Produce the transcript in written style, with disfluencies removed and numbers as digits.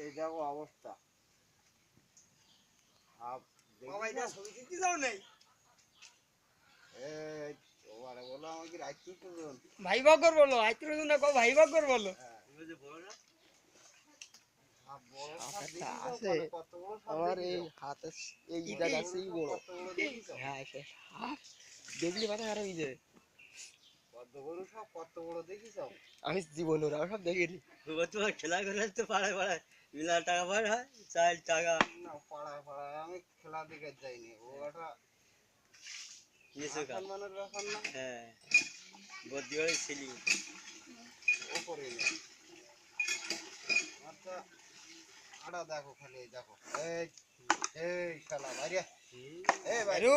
এই দেখো অবস্থা ভাই বকর বলো আইত্রিশ না ভাই বকর বলো আছে আমার এই হাতে এইটা গাছেই বড় হ্যাঁ দেখলি মাথা খারাপ হয়ে যায় কত বড় দেখিস আমি জীবন ওরা সব দেখিনি তোমার খেলা করে তো পাড়ায় পাড়ায় মিলা টাকা পার হয় 4 টাকা না পাড়ায় পাড়ায় আমি খেলা দেখে যাইনি ও একটা সম্মানের ব্যাপার না হ্যাঁ বদ্যি হয়ে ছিলি ও করে আচ্ছা আড়া দেখো খালি দেখো এই এই শালা বাইরে এই বাইরে